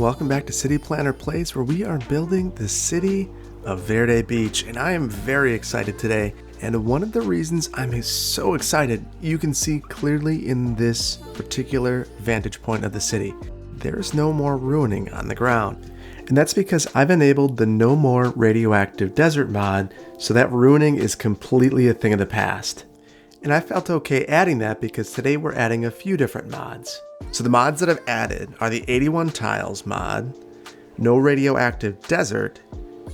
welcome back to City Planner Plays, where we are building the city of Verde Beach, and I am very excited today. And one of the reasons I'm so excited, you can see clearly in this particular vantage point of the city. There's no more ruining on the ground. And that's because I've enabled the No More Radioactive Desert mod, so that ruining is completely a thing of the past. And I felt okay adding that because today we're adding a few different mods. So the mods that I've added are the 81 Tiles mod, No Radioactive Desert,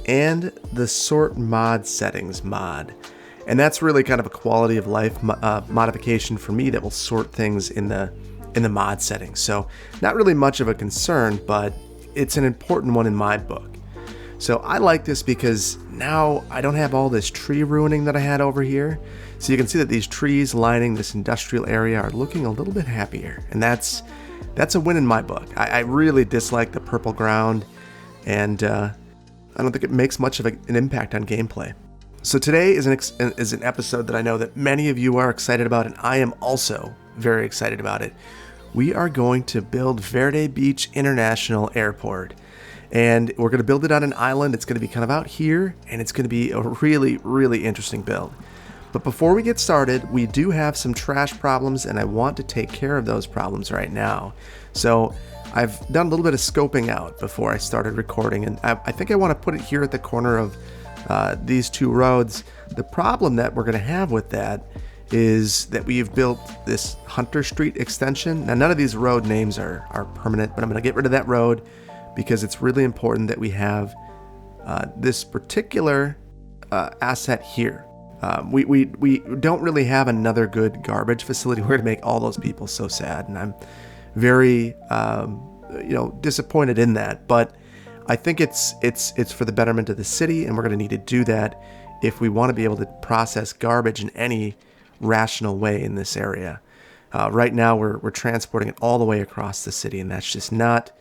and the Sort Mod Settings mod. And that's really kind of a quality of life modification for me that will sort things in the mod settings. So not really much of a concern, but it's an important one in my book. So I like this because now I don't have all this tree ruining that I had over here. So you can see that these trees lining this industrial area are looking a little bit happier. And that's a win in my book. I really dislike the purple ground, and I don't think it makes much of an impact on gameplay. So today is an episode that I know that many of you are excited about, and I am also very excited about it. We are going to build Verde Beach International Airport. And we're going to build it on an island. It's going to be kind of out here, and it's going to be a really, really interesting build. But before we get started, we do have some trash problems, and I want to take care of those problems right now. So I've done a little bit of scoping out before I started recording, and I think I want to put it here at the corner of these two roads. The problem that we're going to have with that is that we've built this Hunter Street extension. Now, none of these road names are permanent, but I'm going to get rid of that road because it's really important that we have this particular asset here. We don't really have another good garbage facility. We're going to make all those people so sad, and I'm very disappointed in that. But I think it's for the betterment of the city, and we're going to need to do that if we want to be able to process garbage in any rational way in this area. Right now, we're transporting it all the way across the city, and that's just not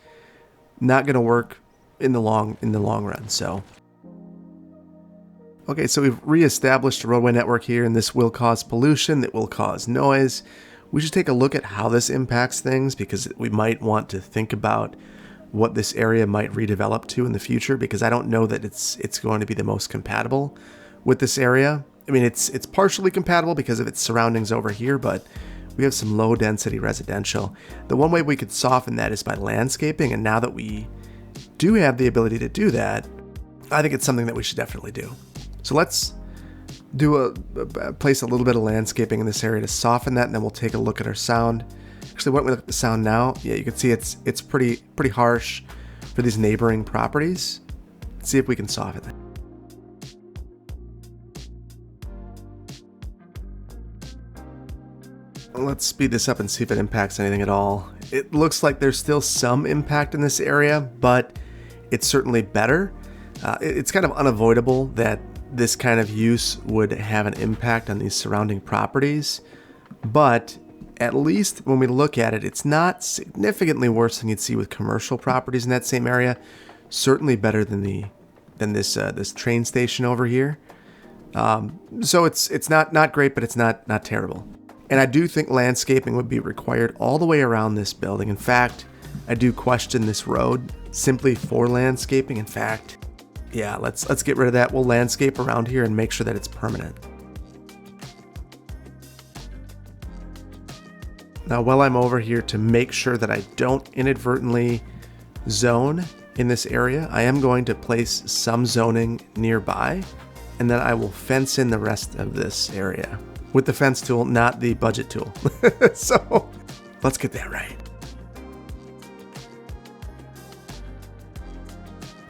going to work in the long run. So. Okay, so we've reestablished a roadway network here, and this will cause pollution, that will cause noise. We should take a look at how this impacts things, because we might want to think about what this area might redevelop to in the future, because I don't know that it's going to be the most compatible with this area. I mean, it's partially compatible because of its surroundings over here, but we have some low density residential. The one way we could soften that is by landscaping, and now that we do have the ability to do that, I think it's something that we should definitely do. So let's place a little bit of landscaping in this area to soften that, and then we'll take a look at our sound. Actually, why don't we look at the sound now? Yeah, you can see it's pretty harsh for these neighboring properties. Let's see if we can soften that. Let's speed this up and see if it impacts anything at all. It looks like there's still some impact in this area, but it's certainly better. It's kind of unavoidable that this kind of use would have an impact on these surrounding properties, but at least when we look at it, it's not significantly worse than you'd see with commercial properties in that same area. Certainly better than this train station over here. So it's not great, but it's not terrible. And I do think landscaping would be required all the way around this building. In fact, I do question this road simply for landscaping. In fact, yeah, let's get rid of that. We'll landscape around here and make sure that it's permanent. Now, while I'm over here, to make sure that I don't inadvertently zone in this area, I am going to place some zoning nearby, and then I will fence in the rest of this area with the fence tool, not the budget tool. So let's get that right.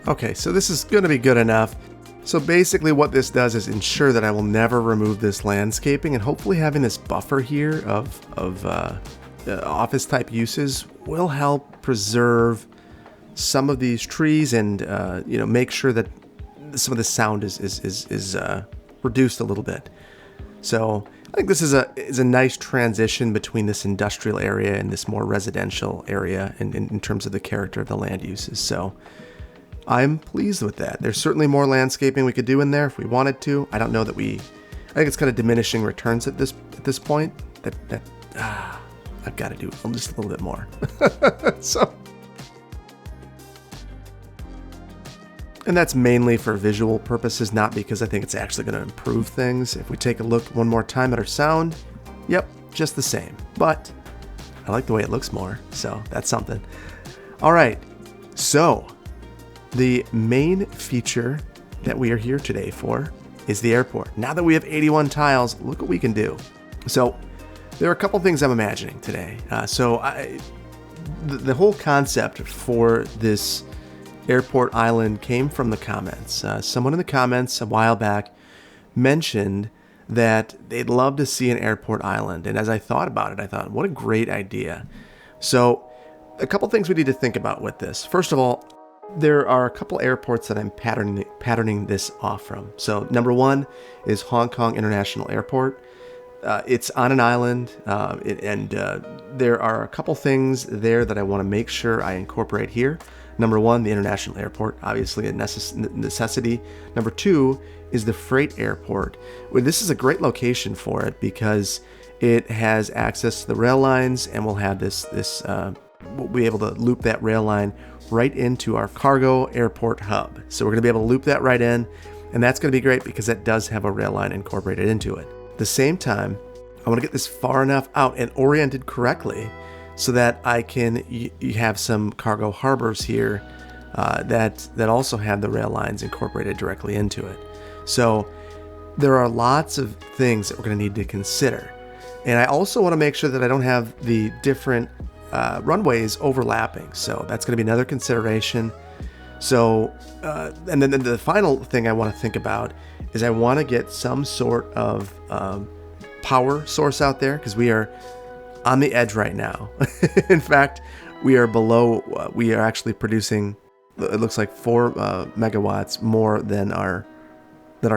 Okay, so this is going to be good enough. So basically what this does is ensure that I will never remove this landscaping, and hopefully having this buffer here of office type uses will help preserve some of these trees and make sure that some of the sound is reduced a little bit. So I think this is a nice transition between this industrial area and this more residential area in terms of the character of the land uses. So I'm pleased with that. There's certainly more landscaping we could do in there if we wanted to. I don't know that I think it's kind of diminishing returns at this point. I've got to do just a little bit more. So And that's mainly for visual purposes, not because I think it's actually going to improve things. If we take a look one more time at our sound, yep, just the same. But I like the way it looks more, so that's something. All right, so the main feature that we are here today for is the airport. Now that we have 81 tiles, look what we can do. So there are a couple things I'm imagining today. The whole concept for this airport island came from the comments. Someone in the comments a while back mentioned that they'd love to see an airport island. And as I thought about it, I thought, what a great idea. So a couple things we need to think about with this. First of all, there are a couple airports that I'm patterning this off from. So number one is Hong Kong International Airport. It's on an island, and there are a couple things there that I want to make sure I incorporate here. Number one, the international airport, obviously a necessity. Number two is the freight airport. Well, this is a great location for it because it has access to the rail lines, and we'll have we'll be able to loop that rail line right into our cargo airport hub. So we're going to be able to loop that right in, and that's going to be great because it does have a rail line incorporated into it. At the same time, I want to get this far enough out and oriented correctly so that I can you have some cargo harbors here that also have the rail lines incorporated directly into it. So there are lots of things that we're going to need to consider. And I also want to make sure that I don't have the different runways overlapping. So that's going to be another consideration. So, and then the final thing I want to think about is I want to get some sort of power source out there because we are on the edge right now. In fact, we are below, we are actually producing, it looks like 4 megawatts more than our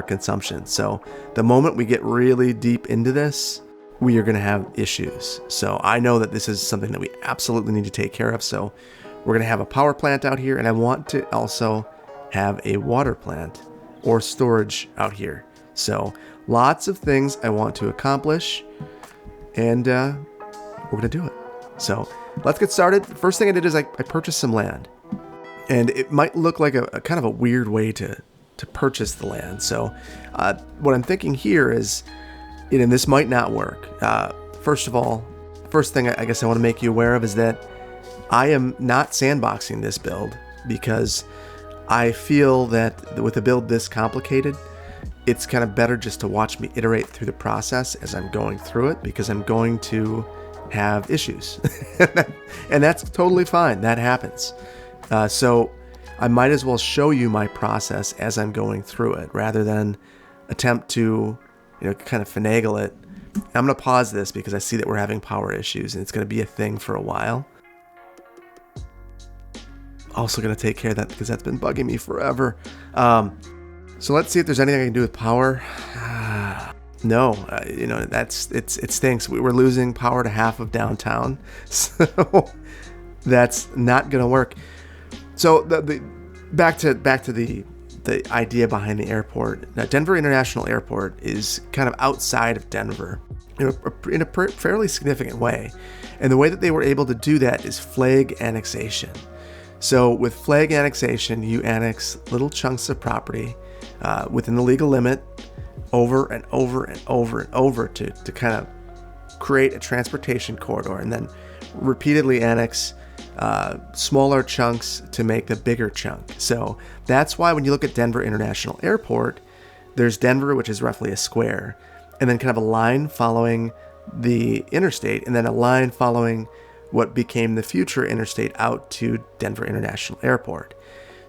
consumption. So the moment we get really deep into this, we are going to have issues. So I know that this is something that we absolutely need to take care of. So we're going to have a power plant out here, and I want to also have a water plant or storage out here. So lots of things I want to accomplish, and we're going to do it. So let's get started. The first thing I did is I purchased some land, and it might look like a kind of a weird way to purchase the land. So what I'm thinking here is, this might not work. First of all, first thing I guess I want to make you aware of is that I am not sandboxing this build because I feel that with a build this complicated, it's kind of better just to watch me iterate through the process as I'm going through it, because I'm going to have issues. And that's totally fine. That happens. So I might as well show you my process as I'm going through it rather than attempt to kind of finagle it. I'm going to pause this because I see that we're having power issues and it's going to be a thing for a while. Also going to take care of that because that's been bugging me forever. So let's see if there's anything I can do with power. No, it stinks. We're losing power to half of downtown, so that's not going to work. So back to the idea behind the airport. Now, Denver International Airport is kind of outside of Denver in a fairly significant way, and the way that they were able to do that is flag annexation. So with flag annexation, you annex little chunks of property within the legal limit over and over and over and over to kind of create a transportation corridor, and then repeatedly annex smaller chunks to make the bigger chunk. So that's why when you look at Denver International Airport, there's Denver, which is roughly a square, and then kind of a line following the interstate, and then a line following what became the future interstate out to Denver International Airport.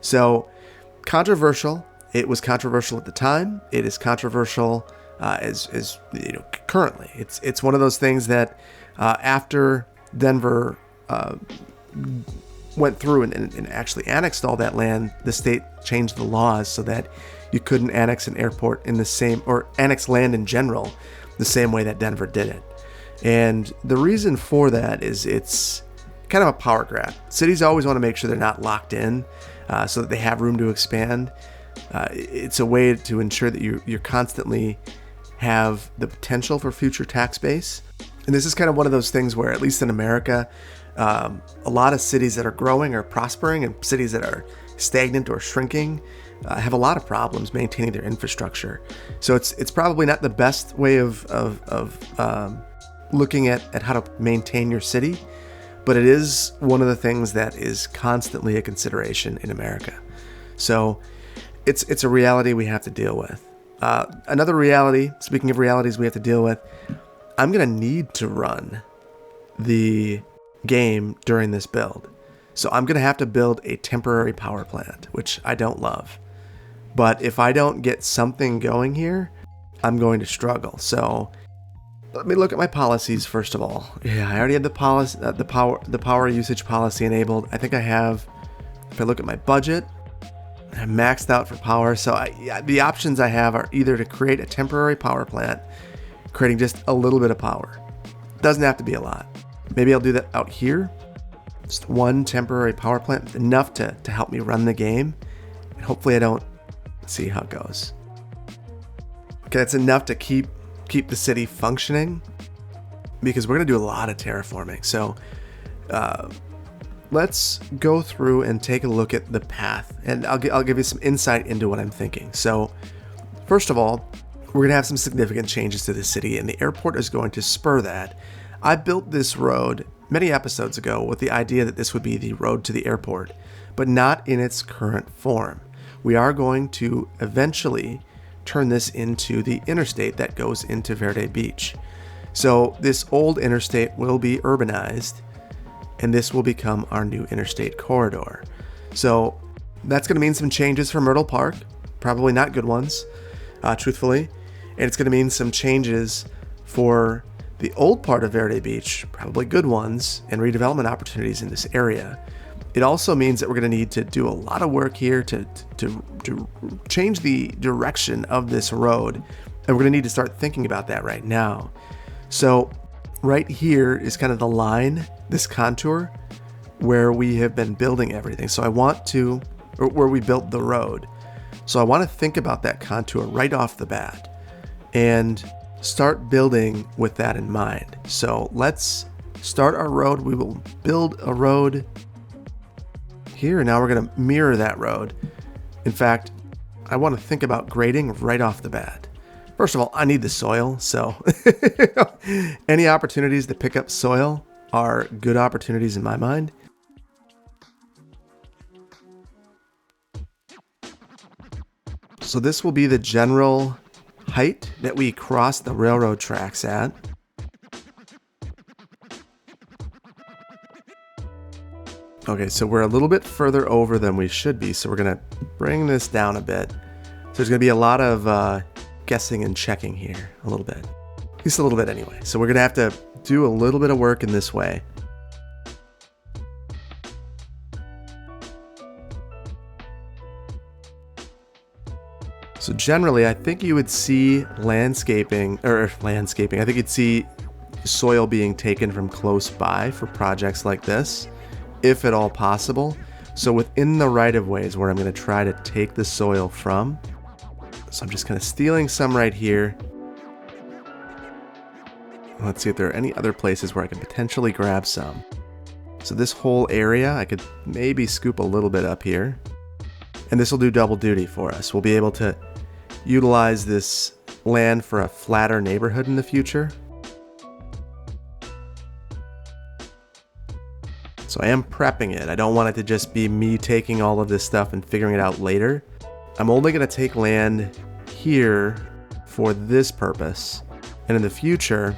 So controversial. It was controversial at the time. It is controversial as currently. It's one of those things that after Denver went through and actually annexed all that land, the state changed the laws so that you couldn't annex an airport in the same, or annex land in general, the same way that Denver did it. And the reason for that is it's kind of a power grab. Cities always want to make sure they're not locked in so that they have room to expand. It's a way to ensure that you're constantly have the potential for future tax base. And this is kind of one of those things where, at least in America, a lot of cities that are growing or prospering and cities that are stagnant or shrinking, have a lot of problems maintaining their infrastructure. So it's probably not the best way of looking at how to maintain your city, but it is one of the things that is constantly a consideration in America. So it's a reality we have to deal with. Another reality, speaking of realities we have to deal with, I'm going to need to run the game during this build. So I'm going to have to build a temporary power plant, which I don't love. But if I don't get something going here, I'm going to struggle. So let me look at my policies first of all. Yeah, I already had the power usage policy enabled. I think I have, if I look at my budget, I'm maxed out for power. So the options I have are either to create a temporary power plant, creating just a little bit of power. Doesn't have to be a lot. Maybe I'll do that out here. Just one temporary power plant, enough to help me run the game. And hopefully I don't see how it goes. Okay, that's enough to keep the city functioning, because we're going to do a lot of terraforming. So let's go through and take a look at the path, and I'll give you some insight into what I'm thinking. So first of all, we're going to have some significant changes to the city, and the airport is going to spur that. I built this road many episodes ago with the idea that this would be the road to the airport, but not in its current form. We are going to eventually turn this into the interstate that goes into Verde Beach. So this old interstate will be urbanized, and this will become our new interstate corridor. So that's going to mean some changes for Myrtle Park, probably not good ones, truthfully. And it's going to mean some changes for the old part of Verde Beach, probably good ones, and redevelopment opportunities in this area. It also means that we're going to need to do a lot of work here to change the direction of this road, and we're going to need to start thinking about that right now. So right here is kind of the line, this contour, where we have been building everything. So I want to, or where we built the road. So I want to think about that contour right off the bat and start building with that in mind. So let's start our road. We will build a road here, and now we're going to mirror that road. In fact, I want to think about grading right off the bat. First of all, I need the soil, so any opportunities to pick up soil are good opportunities in my mind. So this will be the general height that we cross the railroad tracks at. Okay, so we're a little bit further over than we should be, so we're going to bring this down a bit. So there's going to be a lot of guessing and checking here, a little bit. At least a little bit anyway. So we're going to have to do a little bit of work in this way. So generally, I think you would see landscaping. I think you'd see soil being taken from close by for projects like this, if at all possible. So within the right-of-way is where I'm going to try to take the soil from. So I'm just kind of stealing some right here. Let's see if there are any other places where I could potentially grab some. So this whole area, I could maybe scoop a little bit up here. And this will do double duty for us. We'll be able to utilize this land for a flatter neighborhood in the future. So I am prepping it. I don't want it to just be me taking all of this stuff and figuring it out later. I'm only going to take land here for this purpose. And in the future,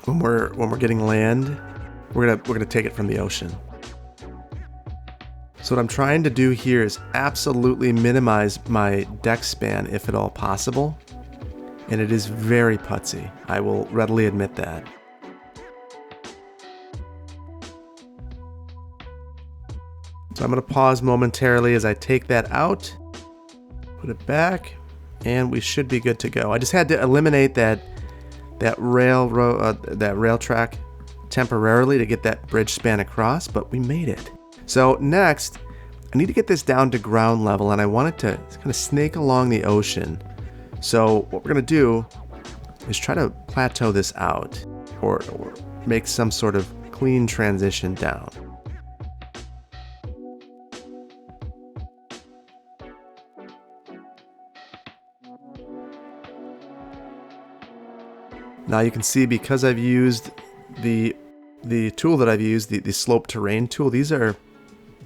when we're getting land, we're gonna take it from the ocean. So what I'm trying to do here is absolutely minimize my deck span if at all possible. And it is very putsy. I will readily admit that. So I'm going to pause momentarily as I take that out, put it back, and we should be good to go. I just had to eliminate that rail track temporarily to get that bridge span across, but we made it. So next, I need to get this down to ground level, and I want it to kind of snake along the ocean. So what we're going to do is try to plateau this out, or make some sort of clean transition down. Now you can see, because I've used the tool that I've used, the slope terrain tool, these are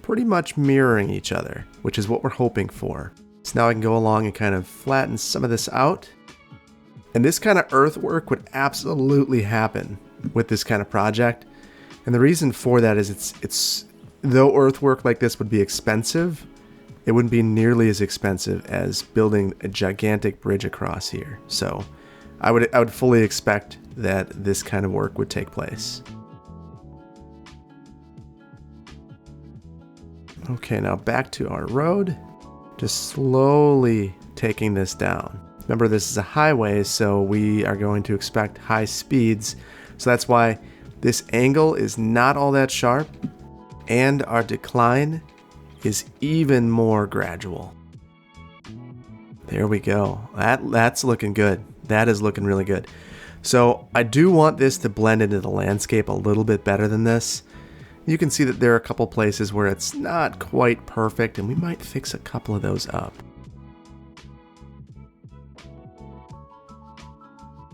pretty much mirroring each other, which is what we're hoping for. So now I can go along and kind of flatten some of this out. And this kind of earthwork would absolutely happen with this kind of project. And the reason for that is it's though earthwork like this would be expensive, it wouldn't be nearly as expensive as building a gigantic bridge across here. So I would fully expect that this kind of work would take place. Okay, now back to our road. Just slowly taking this down. Remember, this is a highway, so we are going to expect high speeds. So that's why this angle is not all that sharp, and our decline is even more gradual. There we go. That's looking good. That is looking really good. So I do want this to blend into the landscape a little bit better than this. You can see that there are a couple places where it's not quite perfect, and we might fix a couple of those up.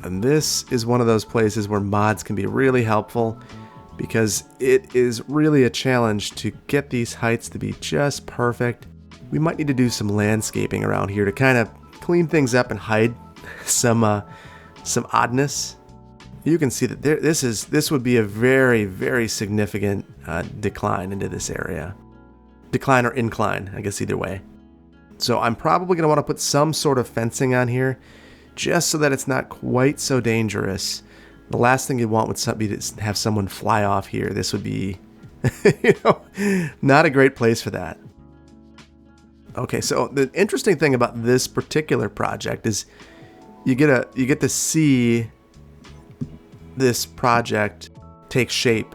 And this is one of those places where mods can be really helpful, because it is really a challenge to get these heights to be just perfect. We might need to do some landscaping around here to kind of clean things up and hide some oddness. You can see that this would be a very, very significant decline into this area. Decline or incline, I guess either way. So I'm probably going to want to put some sort of fencing on here, just so that it's not quite so dangerous. The last thing you want would be to have someone fly off here. This would be, not a great place for that. Okay, so the interesting thing about this particular project is you get to see this project take shape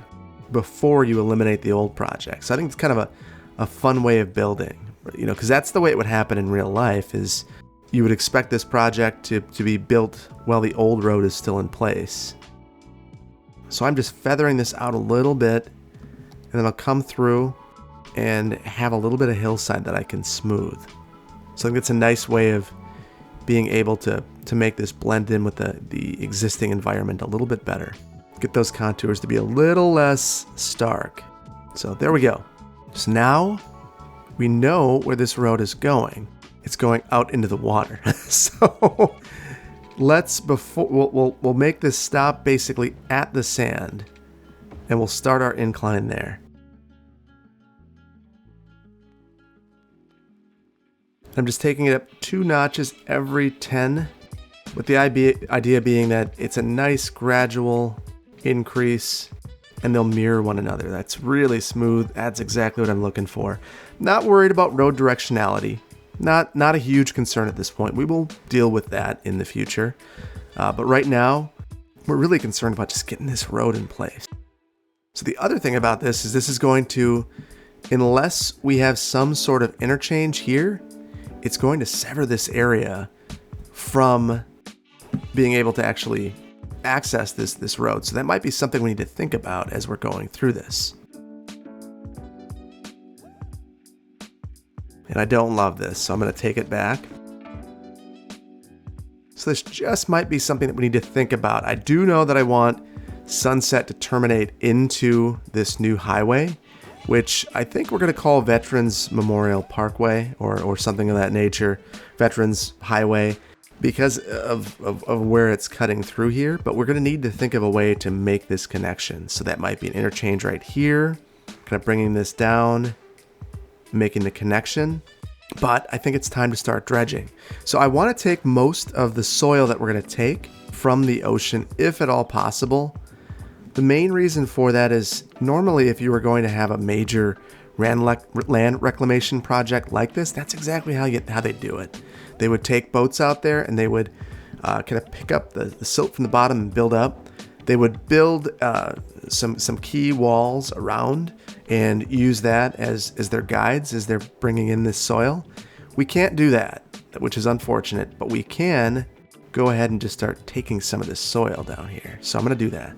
before you eliminate the old project. So I think it's kind of a fun way of building, because that's the way it would happen in real life. Is you would expect this project to be built while the old road is still in place. So I'm just feathering this out a little bit, and then I'll come through and have a little bit of hillside that I can smooth. So I think it's a nice way of being able to make this blend in with the existing environment a little bit better. Get those contours to be a little less stark. So there we go. So now we know where this road is going. It's going out into the water. So we'll make this stop basically at the sand, and we'll start our incline there. I'm just taking it up 2 notches every 10, with the idea being that it's a nice gradual increase, and they'll mirror one another. That's really smooth. That's exactly what I'm looking for. Not worried about road directionality. Not a huge concern at this point. We will deal with that in the future. But right now, we're really concerned about just getting this road in place. So the other thing about this is going to, unless we have some sort of interchange here, it's going to sever this area from being able to actually access this road. So that might be something we need to think about as we're going through this. And I don't love this, so I'm going to take it back. So this just might be something that we need to think about. I do know that I want Sunset to terminate into this new highway, which I think we're going to call Veterans Memorial Parkway or something of that nature, Veterans Highway, because of where it's cutting through here. But we're going to need to think of a way to make this connection. So that might be an interchange right here, kind of bringing this down, making the connection. But I think it's time to start dredging. So I want to take most of the soil that we're going to take from the ocean, if at all possible. The main reason for that is normally if you were going to have a major land reclamation project like this, that's exactly how they do it. They would take boats out there and they would kind of pick up the silt from the bottom and build up. They would build some key walls around and use that as their guides as they're bringing in this soil. We can't do that, which is unfortunate, but we can go ahead and just start taking some of this soil down here. So I'm going to do that.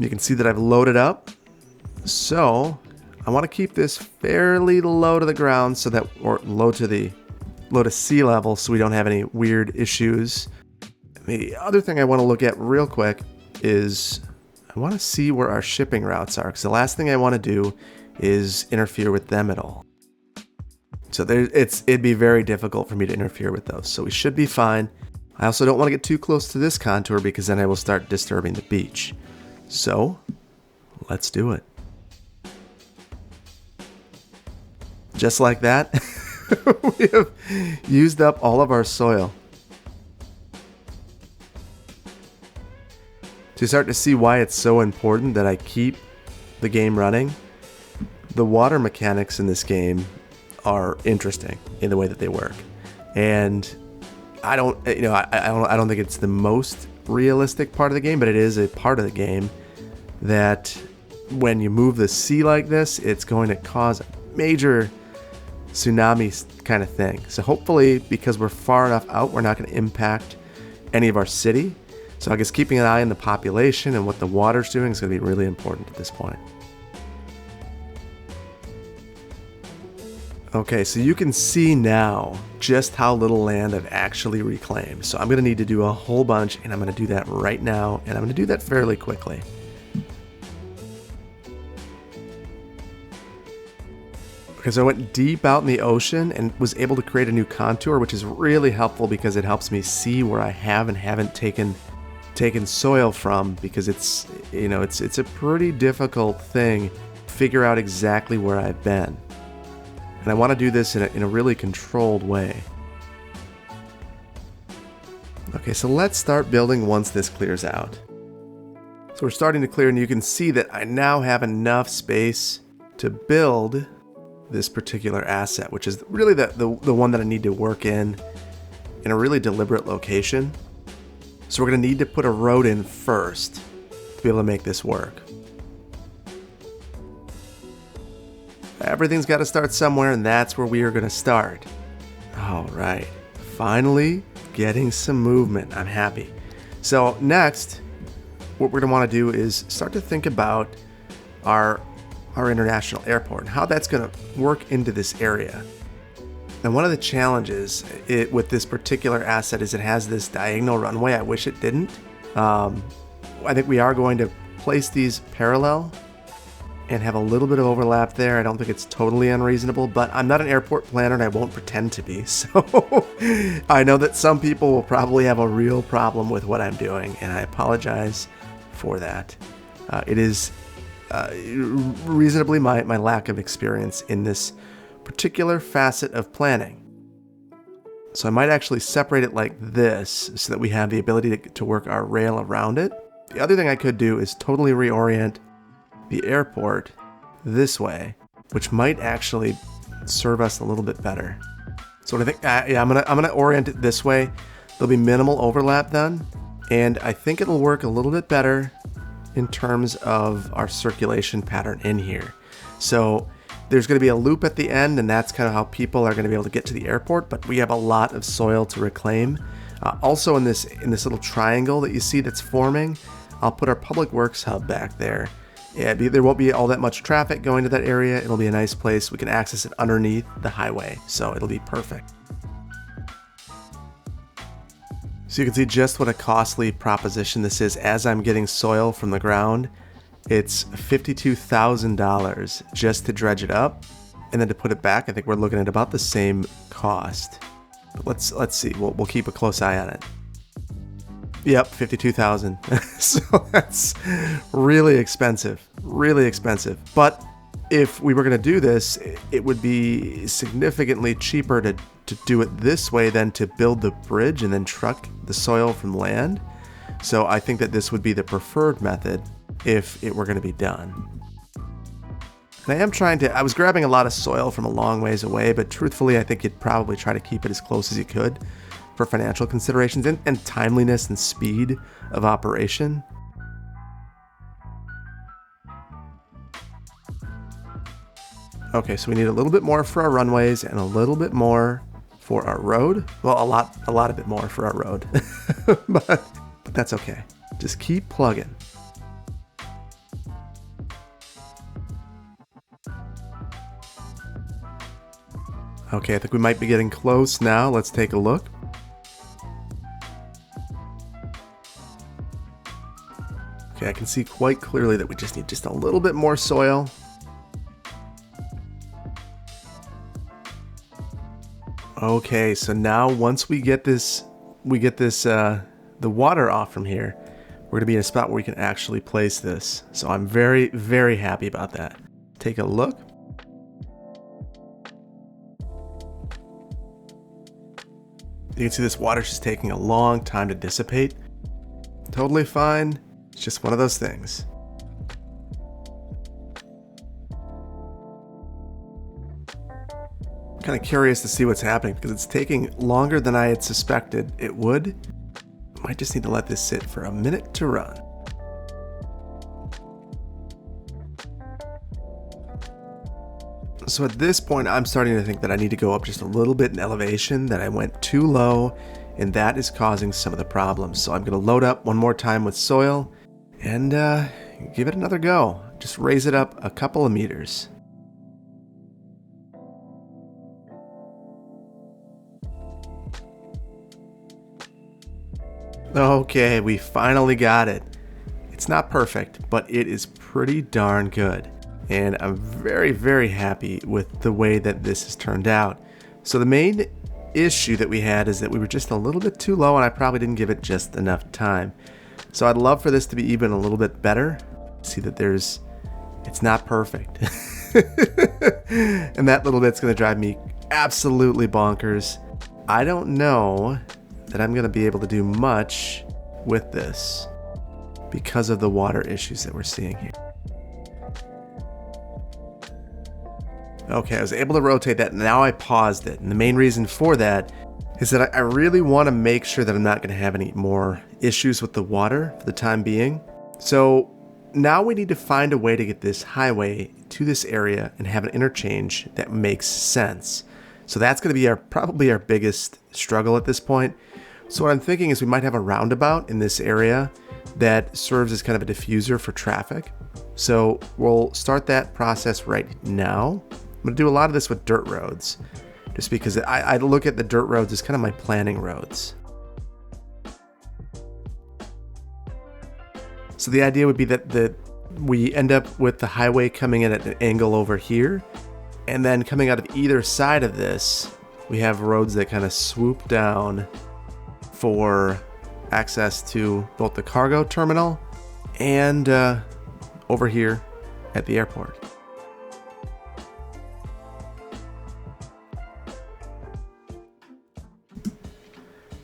You can see that I've loaded up. So I want to keep this fairly low to the ground or low to the low to sea level so we don't have any weird issues. The other thing I want to look at real quick is I want to see where our shipping routes are, because the last thing I want to do is interfere with them at all. So it'd be very difficult for me to interfere with those, so we should be fine. I also don't want to get too close to this contour because then I will start disturbing the beach. So let's do it. Just like that, we have used up all of our soil. To start to see why it's so important that I keep the game running, the water mechanics in this game are interesting in the way that they work. And I don't think it's the most realistic part of the game, but it is a part of the game that when you move the sea like this, it's going to cause a major tsunami kind of thing. So hopefully, because we're far enough out, we're not going to impact any of our city. So I guess keeping an eye on the population and what the water's doing is going to be really important at this point. Okay, so you can see now just how little land I've actually reclaimed. So I'm going to need to do a whole bunch, and I'm going to do that right now, and I'm going to do that fairly quickly. Okay, so I went deep out in the ocean and was able to create a new contour, which is really helpful because it helps me see where I have and haven't taken soil from, because it's a pretty difficult thing to figure out exactly where I've been. And I want to do this in a really controlled way. Okay, so let's start building once this clears out. So we're starting to clear, and you can see that I now have enough space to build this particular asset, which is really the one that I need to work in a really deliberate location. So we're going to need to put a road in first to be able to make this work. Everything's got to start somewhere, and that's where we are going to start. All right, finally getting some movement. I'm happy. So next, what we're going to want to do is start to think about our international airport and how that's going to work into this area. And one of the challenges with this particular asset is it has this diagonal runway. I wish it didn't. I think we are going to place these parallel and have a little bit of overlap there. I don't think it's totally unreasonable, but I'm not an airport planner and I won't pretend to be. So I know that some people will probably have a real problem with what I'm doing, and I apologize for that. It is reasonably my lack of experience in this particular facet of planning. So I might actually separate it like this so that we have the ability to work our rail around it. The other thing I could do is totally reorient the airport this way, which might actually serve us a little bit better. So what I think, I'm gonna orient it this way. There'll be minimal overlap then, and I think it'll work a little bit better in terms of our circulation pattern in here. So there's going to be a loop at the end, and that's kind of how people are going to be able to get to the airport, but we have a lot of soil to reclaim. Also in this little triangle that you see that's forming, I'll put our public works hub back there. Yeah, there won't be all that much traffic going to that area. It'll be a nice place. We can access it underneath the highway, so it'll be perfect. So you can see just what a costly proposition this is. As I'm getting soil from the ground, it's $52,000 just to dredge it up, and then to put it back, I think we're looking at about the same cost. But let's see. We'll keep a close eye on it. Yep, $52,000. So that's really expensive, really expensive. But if we were going to do this, it would be significantly cheaper to do it this way than to build the bridge and then truck the soil from land. So I think that this would be the preferred method if it were going to be done. And I was grabbing a lot of soil from a long ways away, but truthfully, I think you'd probably try to keep it as close as you could for financial considerations and timeliness and speed of operation. Okay, so we need a little bit more for our runways and a little bit more for our road. Well, a lot of it more for our road, but that's okay. Just keep plugging. Okay, I think we might be getting close now. Let's take a look. Okay, I can see quite clearly that we just need just a little bit more soil. Okay, so now once we get this, the water off from here, we're gonna be in a spot where we can actually place this. So I'm very, very happy about that. Take a look. You can see this water's just taking a long time to dissipate. Totally fine. It's just one of those things. I'm kind of curious to see what's happening because it's taking longer than I had suspected it would. Might just need to let this sit for a minute to run. So at this point, I'm starting to think that I need to go up just a little bit in elevation, that I went too low, and that is causing some of the problems. So I'm going to load up one more time with soil and give it another go. Just raise it up a couple of meters. Okay, we finally got it. It's not perfect, but it is pretty darn good. And I'm very, very happy with the way that this has turned out. So the main issue that we had is that we were just a little bit too low and I probably didn't give it just enough time. So I'd love for this to be even a little bit better. See that it's not perfect. And that little bit's gonna drive me absolutely bonkers. I don't know that I'm gonna be able to do much with this because of the water issues that we're seeing here. Okay, I was able to rotate that, and now I paused it. And the main reason for that is that I really want to make sure that I'm not going to have any more issues with the water for the time being. So now we need to find a way to get this highway to this area and have an interchange that makes sense. So that's going to be probably our biggest struggle at this point. So what I'm thinking is we might have a roundabout in this area that serves as kind of a diffuser for traffic. So we'll start that process right now. I'm going to do a lot of this with dirt roads, just because I look at the dirt roads as kind of my planning roads. So the idea would be that we end up with the highway coming in at an angle over here, and then coming out of either side of this, we have roads that kind of swoop down for access to both the cargo terminal and over here at the airport.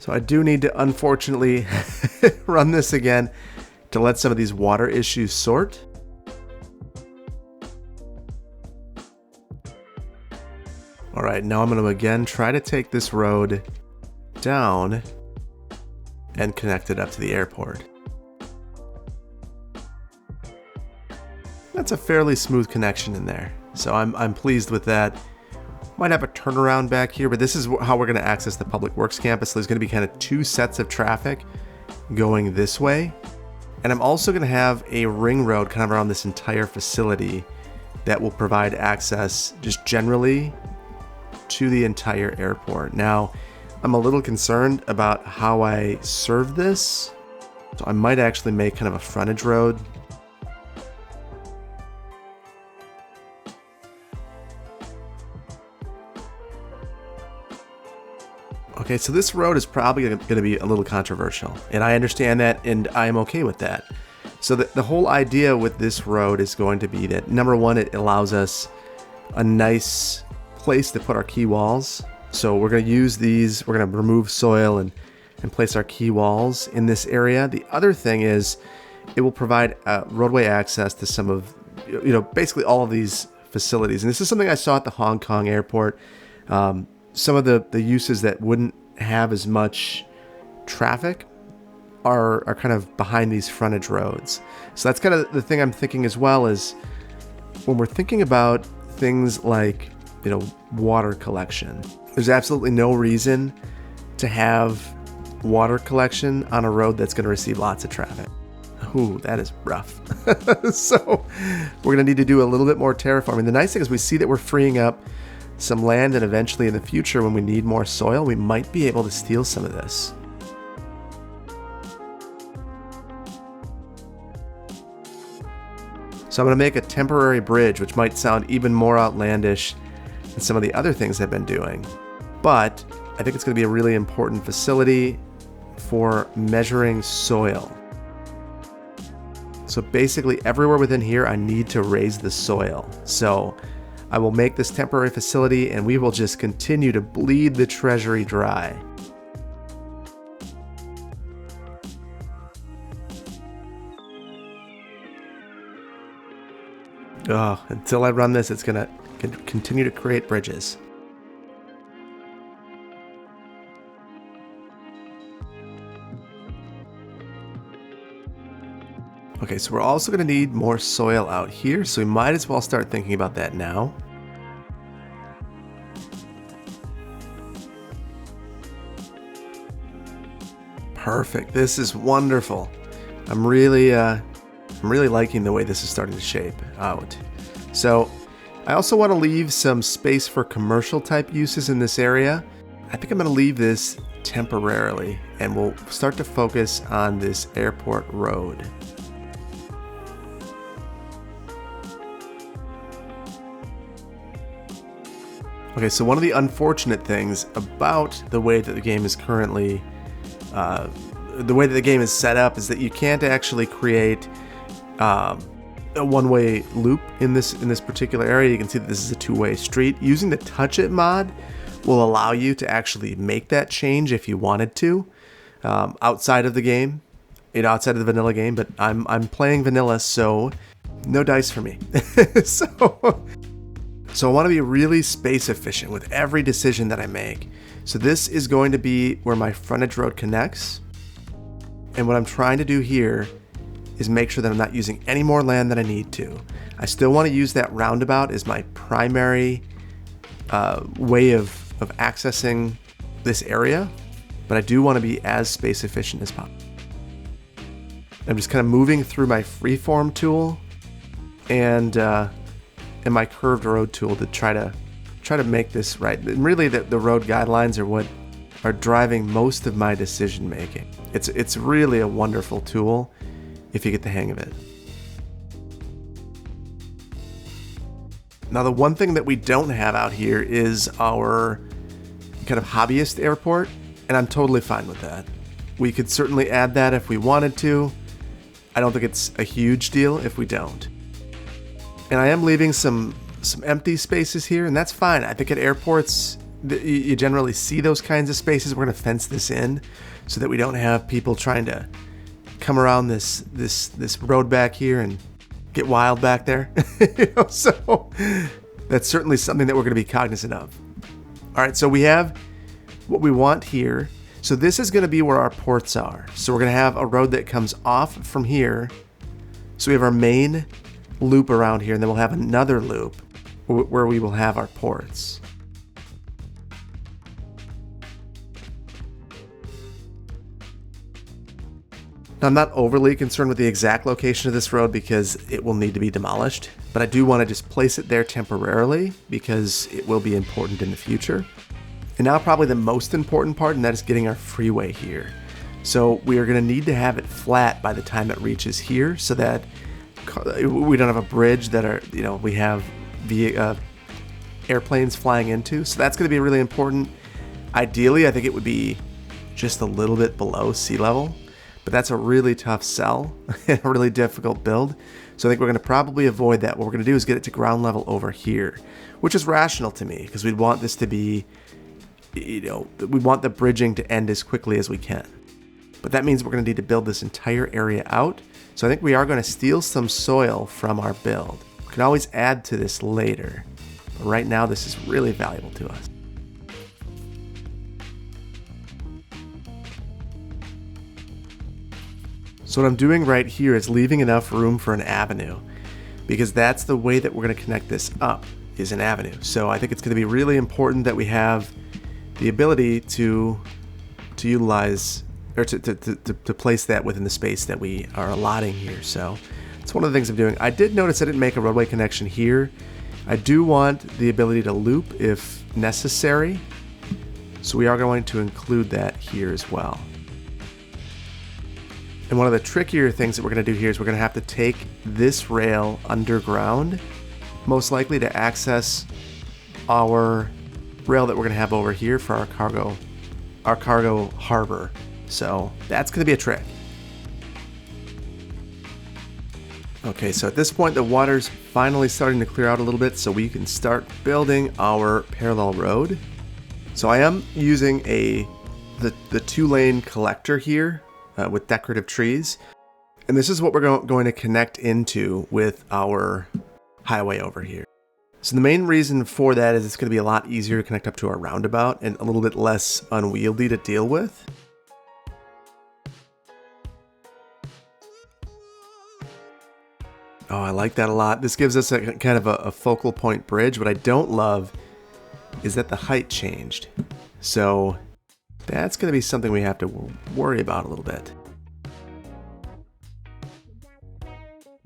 So I do need to unfortunately run this again to let some of these water issues sort. All right, now I'm going to again try to take this road down and connect it up to the airport. That's a fairly smooth connection in there, so I'm pleased with that. Might have a turnaround back here, but this is how we're going to access the Public Works campus. So there's going to be kind of two sets of traffic going this way. And I'm also going to have a ring road kind of around this entire facility that will provide access just generally to the entire airport. Now, I'm a little concerned about how I serve this. So I might actually make kind of a frontage road. Okay, so this road is probably going to be a little controversial, and I understand that, and I'm okay with that. So the whole idea with this road is going to be that, number one, it allows us a nice place to put our key walls. So we're going to use these, we're going to remove soil and place our key walls in this area. The other thing is it will provide roadway access to some of, basically all of these facilities. And this is something I saw at the Hong Kong airport. Some of the uses that wouldn't have as much traffic are kind of behind these frontage roads. So that's kind of the thing I'm thinking as well, is when we're thinking about things like, water collection, there's absolutely no reason to have water collection on a road that's going to receive lots of traffic. Ooh, that is rough. So we're going to need to do a little bit more terraforming. The nice thing is we see that we're freeing up some land, and eventually in the future when we need more soil, we might be able to steal some of this. So I'm going to make a temporary bridge, which might sound even more outlandish than some of the other things I've been doing. But I think it's going to be a really important facility for measuring soil. So basically everywhere within here, I need to raise the soil. So I will make this temporary facility and we will just continue to bleed the treasury dry. Until I run this, it's going to continue to create bridges. Okay, so we're also going to need more soil out here, so we might as well start thinking about that now. Perfect. This is wonderful. I'm really liking the way this is starting to shape out. So I also want to leave some space for commercial type uses in this area. I think I'm going to leave this temporarily and we'll start to focus on this airport road. Okay, so one of the unfortunate things about the way that the game is currently, the way that the game is set up is that you can't actually create a one-way loop in this particular area. You can see that this is a two-way street. Using the Touch It mod will allow you to actually make that change if you wanted to, outside of the game, outside of the vanilla game. But I'm playing vanilla, so no dice for me. So I want to be really space efficient with every decision that I make. So this is going to be where my frontage road connects. And what I'm trying to do here is make sure that I'm not using any more land than I need to. I still want to use that roundabout as my primary way of accessing this area, but I do want to be as space efficient as possible. I'm just kind of moving through my freeform tool and my curved road tool to try to make this right. And really the road guidelines are what are driving most of my decision making. It's really a wonderful tool if you get the hang of it. Now the one thing that we don't have out here is our kind of hobbyist airport, and I'm totally fine with that. We could certainly add that if we wanted to. I don't think it's a huge deal if we don't. And I am leaving some empty spaces here, and that's fine. I think at airports, you generally see those kinds of spaces. We're going to fence this in so that we don't have people trying to come around this road back here and get wild back there. So that's certainly something that we're going to be cognizant of. All right, so we have what we want here. So this is going to be where our ports are. So we're going to have a road that comes off from here. So we have our main loop around here, and then we'll have another loop where we will have our ports. Now, I'm not overly concerned with the exact location of this road because it will need to be demolished, but I do want to just place it there temporarily because it will be important in the future. And now probably the most important part, and that is getting our freeway here. So we are going to need to have it flat by the time it reaches here so that we don't have a bridge that we have airplanes flying into. So that's going to be really important. Ideally, I think it would be just a little bit below sea level, but that's a really tough sell and a really difficult build. So I think we're going to probably avoid that. What we're going to do is get it to ground level over here, which is rational to me because we'd want this to be, we want the bridging to end as quickly as we can. But that means we're going to need to build this entire area out. So I think we are going to steal some soil from our build. We can always add to this later, but right now this is really valuable to us. So what I'm doing right here is leaving enough room for an avenue, because that's the way that we're going to connect this up, is an avenue. So I think it's going to be really important that we have the ability to utilize or to place that within the space that we are allotting here. So it's one of the things I'm doing. I did notice I didn't make a roadway connection here. I do want the ability to loop if necessary, so we are going to include that here as well. And one of the trickier things that we're going to do here is we're going to have to take this rail underground, most likely to access our rail that we're going to have over here for our cargo harbor. So that's going to be a trick. Okay, so at this point the water's finally starting to clear out a little bit, so we can start building our parallel road. So I am using the 2-lane collector here with decorative trees, and this is what we're going to connect into with our highway over here. So the main reason for that is it's going to be a lot easier to connect up to our roundabout and a little bit less unwieldy to deal with. Oh, I like that a lot. This gives us a kind of a focal point bridge. What I don't love is that the height changed. So that's going to be something we have to worry about a little bit.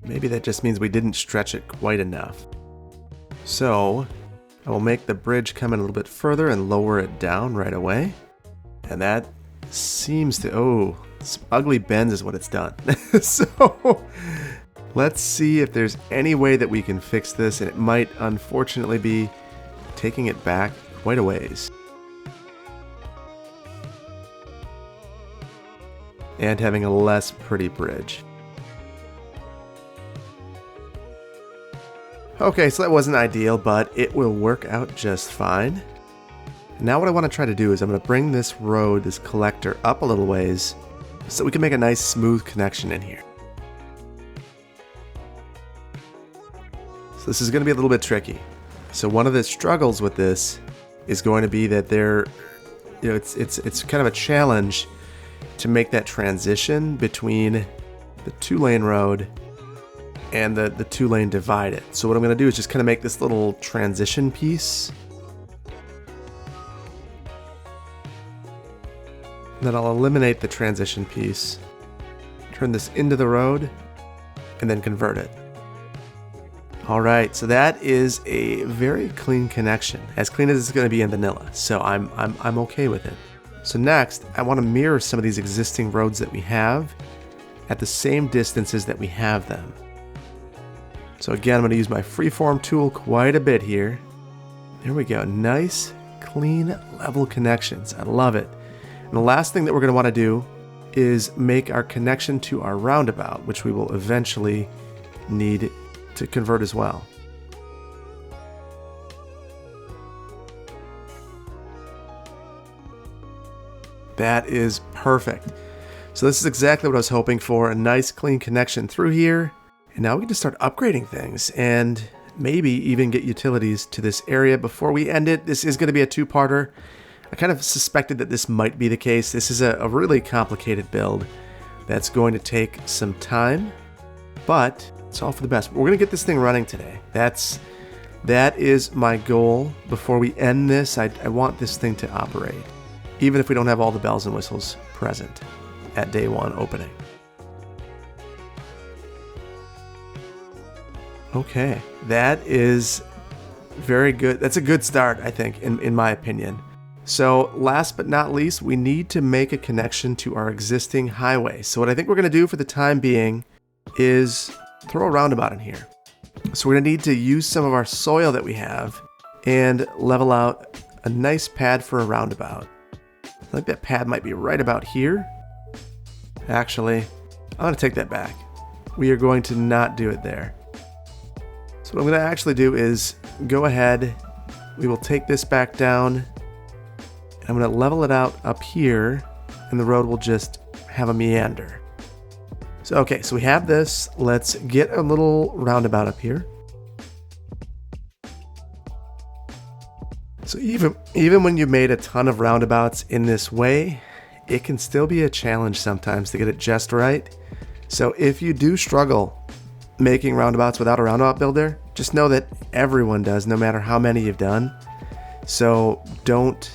Maybe that just means we didn't stretch it quite enough. So I will make the bridge come in a little bit further and lower it down right away. And that seems to, oh, some ugly bends is what it's done. So let's see if there's any way that we can fix this, and it might unfortunately be taking it back quite a ways. And having a less pretty bridge. Okay, so that wasn't ideal, but it will work out just fine. Now what I want to try to do is I'm going to bring this road, this collector, up a little ways so we can make a nice smooth connection in here. So this is going to be a little bit tricky. So one of the struggles with this is going to be that it's kind of a challenge to make that transition between the 2-lane road and the 2-lane divided. So what I'm going to do is just kind of make this little transition piece. And then I'll eliminate the transition piece, turn this into the road, and then convert it. Alright, so that is a very clean connection, as clean as it's going to be in vanilla, so I'm okay with it. So next, I want to mirror some of these existing roads that we have at the same distances that we have them. So again, I'm going to use my freeform tool quite a bit here. There we go, nice, clean, level connections. I love it. And the last thing that we're going to want to do is make our connection to our roundabout, which we will eventually need to convert as well. That is perfect. So this is exactly what I was hoping for, a nice clean connection through here. And now we can just start upgrading things and maybe even get utilities to this area before we end it. This is going to be a 2-parter. I kind of suspected that this might be the case. This is a really complicated build that's going to take some time, but it's all for the best. We're going to get this thing running today. That is my goal. Before we end this, I want this thing to operate, even if we don't have all the bells and whistles present at day 1 opening. Okay, that is very good. That's a good start, I think, in my opinion. So last but not least, we need to make a connection to our existing highway. So what I think we're going to do for the time being is throw a roundabout in here. So we're going to need to use some of our soil that we have and level out a nice pad for a roundabout. I think that pad might be right about here. Actually, I'm going to take that back. We are going to not do it there. So what I'm going to actually do is go ahead. We will take this back down. I'm going to level it out up here, and the road will just have a meander. So, okay, so we have this. Let's get a little roundabout up here. So even when you've made a ton of roundabouts in this way, it can still be a challenge sometimes to get it just right. So if you do struggle making roundabouts without a roundabout builder, just know that everyone does, no matter how many you've done. So don't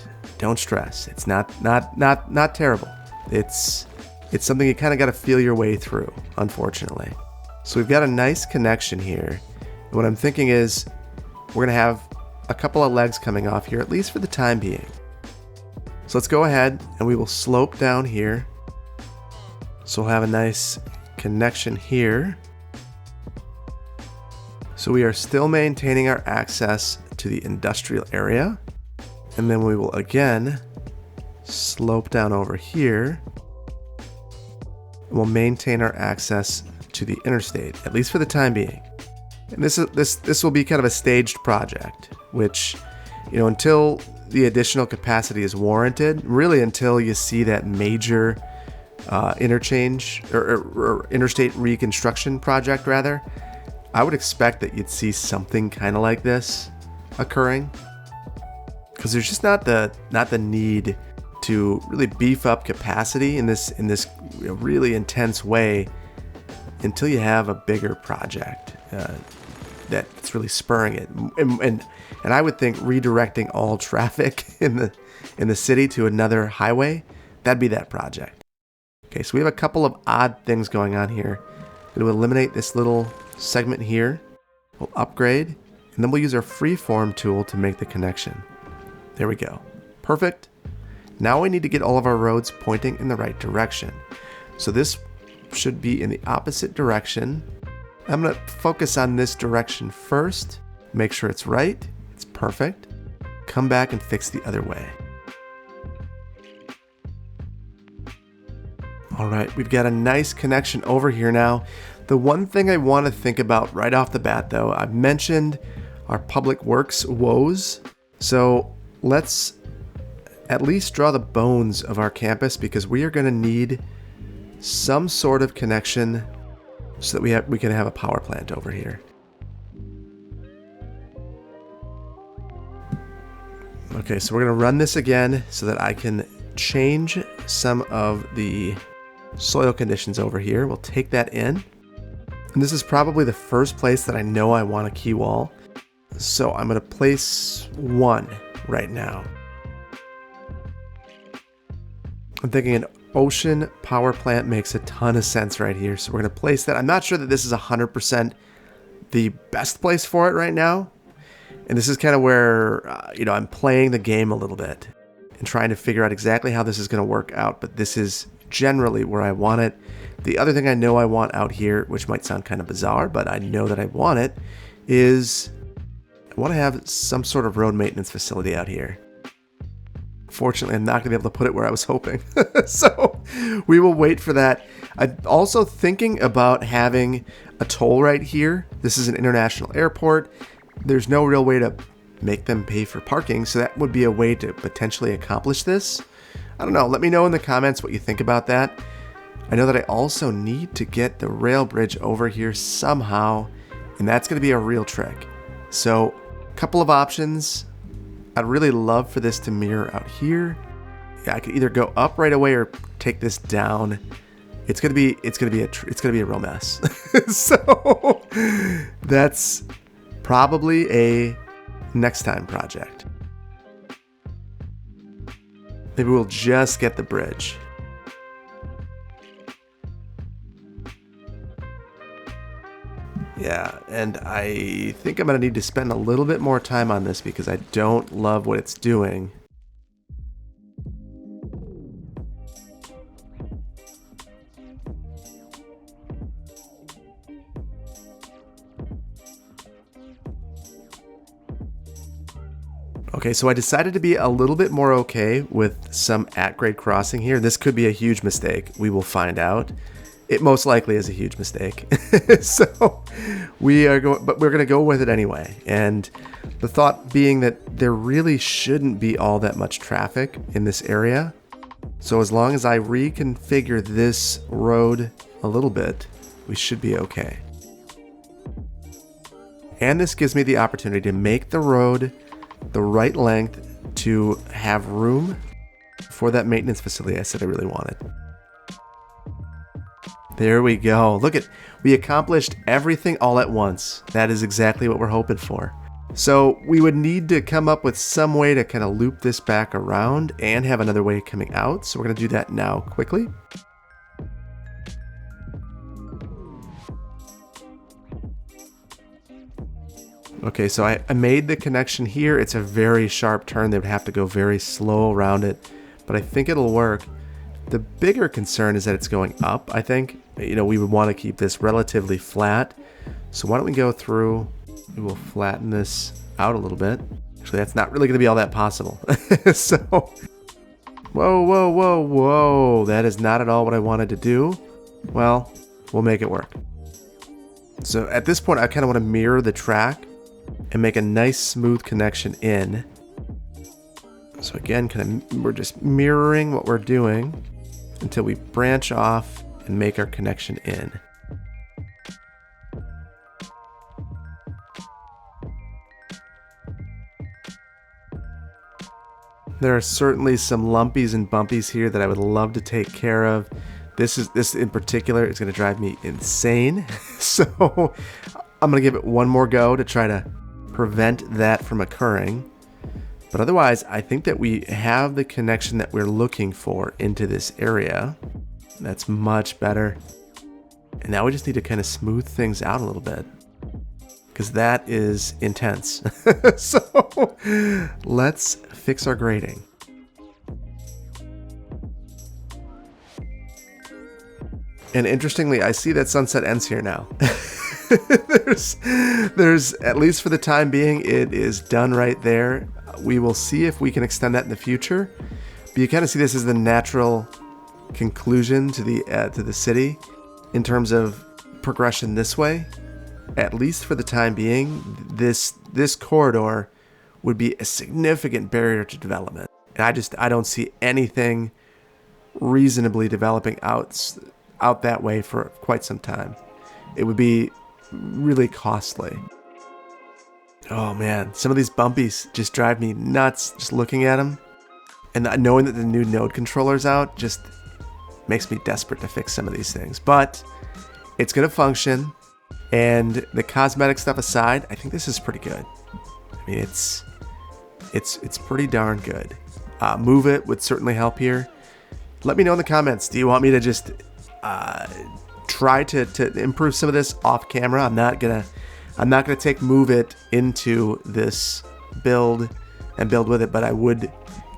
stress. It's not terrible. It's something you kind of got to feel your way through, unfortunately. So we've got a nice connection here. And what I'm thinking is we're going to have a couple of legs coming off here, at least for the time being. So let's go ahead and we will slope down here. So we'll have a nice connection here. So we are still maintaining our access to the industrial area. And then we will again slope down over here. And we'll maintain our access to the interstate, at least for the time being. And this will be kind of a staged project, which, you know, until the additional capacity is warranted, really until you see that major interchange or interstate reconstruction project rather, I would expect that you'd see something kind of like this occurring, because there's just not the need to really beef up capacity in this really intense way until you have a bigger project that's really spurring it. And I would think redirecting all traffic in the city to another highway, that'd be that project. Okay, so we have a couple of odd things going on here. We'll eliminate this little segment here. We'll upgrade, and then we'll use our freeform tool to make the connection. There we go. Perfect. Now we need to get all of our roads pointing in the right direction. So this should be in the opposite direction. I'm going to focus on this direction first, make sure it's right. It's perfect. Come back and fix the other way. All right, we've got a nice connection over here now. The one thing I want to think about right off the bat, though, I've mentioned our public works woes. So let's at least draw the bones of our campus, because we are going to need some sort of connection so that we can have a power plant over here. Okay, so we're going to run this again so that I can change some of the soil conditions over here. We'll take that in. And this is probably the first place that I know I want a key wall. So I'm going to place one right now. I'm thinking an ocean power plant makes a ton of sense right here. So we're going to place that. I'm not sure that this is 100% the best place for it right now. And this is kind of where, I'm playing the game a little bit and trying to figure out exactly how this is going to work out. But this is generally where I want it. The other thing I know I want out here, which might sound kind of bizarre, but I know that I want it, is I want to have some sort of road maintenance facility out here. Fortunately, I'm not going to be able to put it where I was hoping. So we will wait for that. I'm also thinking about having a toll right here. This is an international airport. There's no real way to make them pay for parking, so that would be a way to potentially accomplish this. I don't know. Let me know in the comments what you think about that. I know that I also need to get the rail bridge over here somehow, and that's going to be a real trick. So, a couple of options. I'd really love for this to mirror out here. Yeah, I could either go up right away or take this down. It's gonna be a real mess. So that's probably a next time project. Maybe we'll just get the bridge. Yeah, and I think I'm going to need to spend a little bit more time on this because I don't love what it's doing. Okay, so I decided to be a little bit more okay with some at-grade crossing here. This could be a huge mistake. We will find out. It most likely is a huge mistake. So we're going to go with it anyway. And the thought being that there really shouldn't be all that much traffic in this area. So as long as I reconfigure this road a little bit, we should be okay. And this gives me the opportunity to make the road the right length to have room for that maintenance facility I said I really wanted. There we go. Look at, we accomplished everything all at once. That is exactly what we're hoping for. So we would need to come up with some way to kind of loop this back around and have another way coming out. So we're going to do that now quickly. Okay, so I made the connection here. It's a very sharp turn. They would have to go very slow around it, but I think it'll work. The bigger concern is that it's going up, I think. You know, we would want to keep this relatively flat. So why don't we go through, we will flatten this out a little bit. Actually, that's not really going to be all that possible. So, whoa, whoa, whoa, whoa. That is not at all what I wanted to do. Well, we'll make it work. So at this point, I kind of want to mirror the track and make a nice smooth connection in. So again, we're just mirroring what we're doing until we branch off and make our connection in. There are certainly some lumpies and bumpies here that I would love to take care of. This in particular is going to drive me insane. So I'm going to give it one more go to try to prevent that from occurring. But otherwise, I think that we have the connection that we're looking for into this area. That's much better. And now we just need to kind of smooth things out a little bit, because that is intense. So let's fix our grading. And interestingly, I see that sunset ends here now. there's at least for the time being, it is done right there. We will see if we can extend that in the future. But you kind of see this as the natural conclusion to the city in terms of progression this way. At least for the time being, this corridor would be a significant barrier to development. And I don't see anything reasonably developing out that way for quite some time. It would be really costly. Oh man, some of these bumpies just drive me nuts just looking at them. And knowing that the new node controller's out just makes me desperate to fix some of these things. But it's going to function. And the cosmetic stuff aside, I think this is pretty good. I mean, it's pretty darn good. Move it would certainly help here. Let me know in the comments. Do you want me to just try to improve some of this off camera? I'm not gonna take move it into this build and build with it, but I would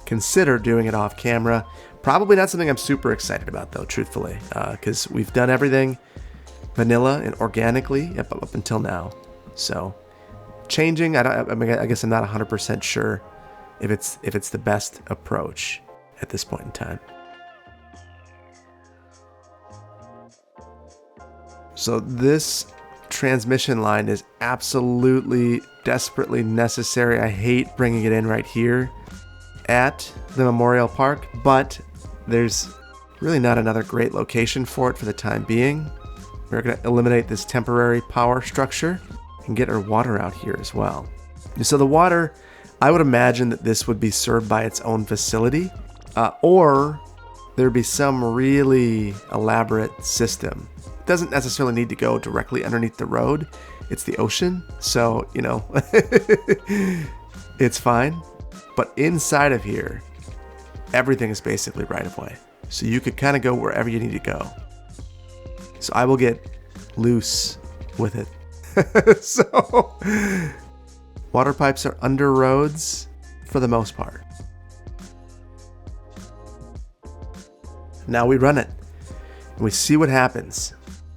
consider doing it off camera. Probably not something I'm super excited about though, truthfully, because we've done everything vanilla and organically up until now. So changing, I guess I'm not 100% sure if it's the best approach at this point in time. So this transmission line is absolutely desperately necessary. I hate bringing it in right here at the Memorial Park, but there's really not another great location for it for the time being. We're going to eliminate this temporary power structure and get our water out here as well. So the water, I would imagine that this would be served by its own facility, or there'd be some really elaborate system. It doesn't necessarily need to go directly underneath the road. It's the ocean, so, you know, it's fine. But inside of here, everything is basically right of way. So you could kind of go wherever you need to go. So I will get loose with it. So water pipes are under roads for the most part. Now we run it and we see what happens,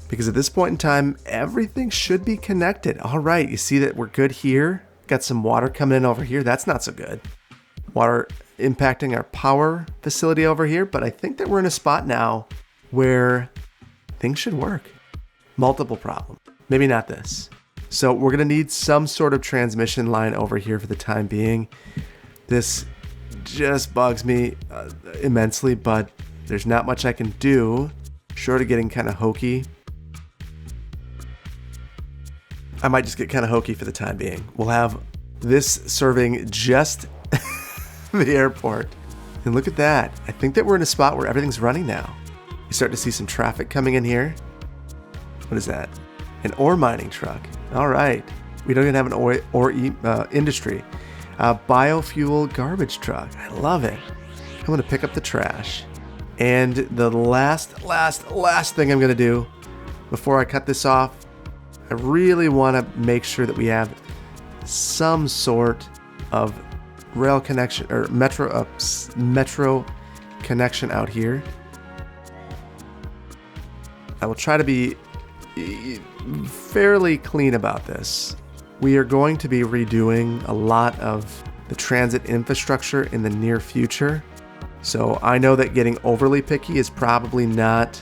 because at this point in time, everything should be connected. All right, you see that we're good here. Got some water coming in over here. That's not so good. Water impacting our power facility over here, but I think that we're in a spot now where things should work. Multiple problem. Maybe not this. So we're going to need some sort of transmission line over here for the time being. This just bugs me immensely, but there's not much I can do short of getting kind of hokey. I might just get kind of hokey for the time being. We'll have this serving just the airport. And look at that. I think that we're in a spot where everything's running now. You start to see some traffic coming in here. What is that? An ore mining truck. All right. We don't even have an ore industry. Biofuel garbage truck. I love it. I'm going to pick up the trash. And the last thing I'm going to do before I cut this off, I really want to make sure that we have some sort of rail connection or metro connection out here. I will try to be fairly clean about this. We are going to be redoing a lot of the transit infrastructure in the near future. So I know that getting overly picky is probably not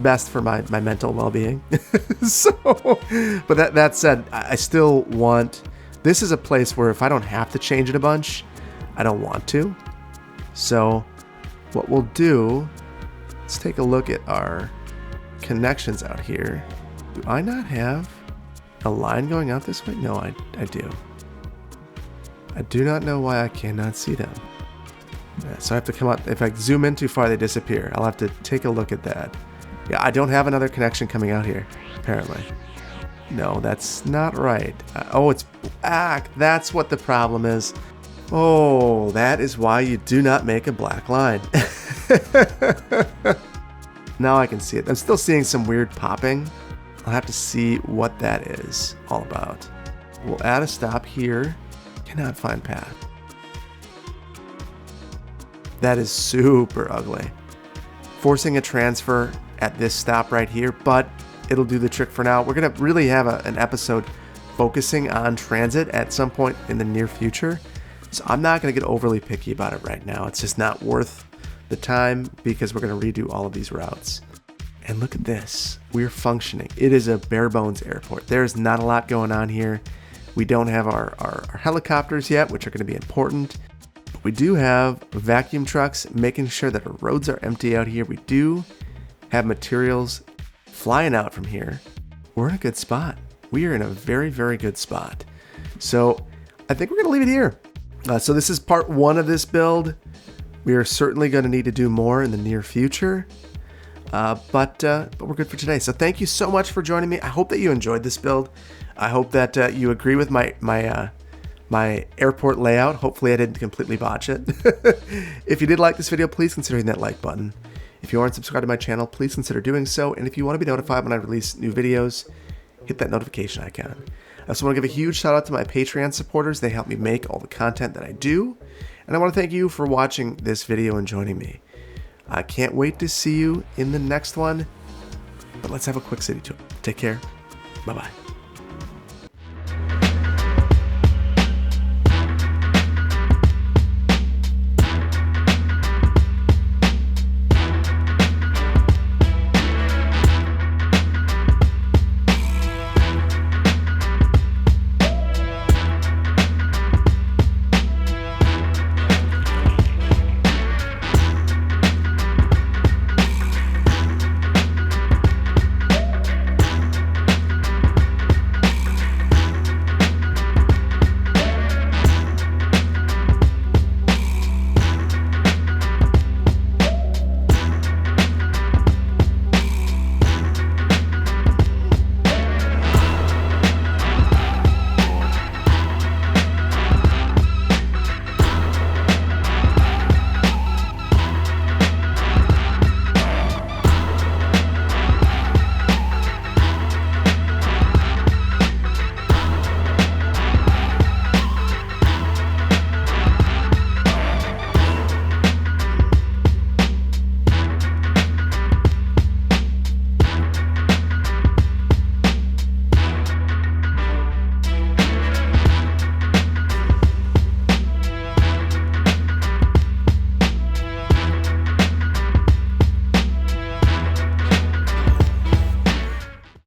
best for my mental well-being. But that said, I still want, this is a place where if I don't have to change it a bunch, I don't want to. So what we'll do, let's take a look at our connections out here. Do I not have a line going out this way? No, I do. I do not know why I cannot see them. So I have to come out. If I zoom in too far, they disappear. I'll have to take a look at that. Yeah, I don't have another connection coming out here, apparently. No, that's not right. Oh, it's black. That's what the problem is. Oh, that is why you do not make a black line. Now I can see it. I'm still seeing some weird popping. I'll have to see what that is all about. We'll add a stop here. Cannot find path. That is super ugly. Forcing a transfer at this stop right here, but it'll do the trick for now. We're going to really have an episode focusing on transit at some point in the near future. So I'm not going to get overly picky about it right now. It's just not worth the time because we're going to redo all of these routes. And look at this. We're functioning. It is a bare bones airport. There's not a lot going on here. We don't have our helicopters yet, which are going to be important. But we do have vacuum trucks making sure that our roads are empty out here. We do have materials flying out from here. We're in a good spot. We are in a very, very good spot. So I think we're going to leave it here. So this is part one of this build. We are certainly going to need to do more in the near future. But we're good for today. So thank you so much for joining me. I hope that you enjoyed this build. I hope that you agree with my airport layout. Hopefully I didn't completely botch it. If you did like this video, please consider hitting that like button. If you aren't subscribed to my channel, please consider doing so. And if you want to be notified when I release new videos, hit that notification icon. I also want to give a huge shout out to my Patreon supporters. They help me make all the content that I do. And I want to thank you for watching this video and joining me. I can't wait to see you in the next one. But let's have a quick city tour. Take care. Bye-bye.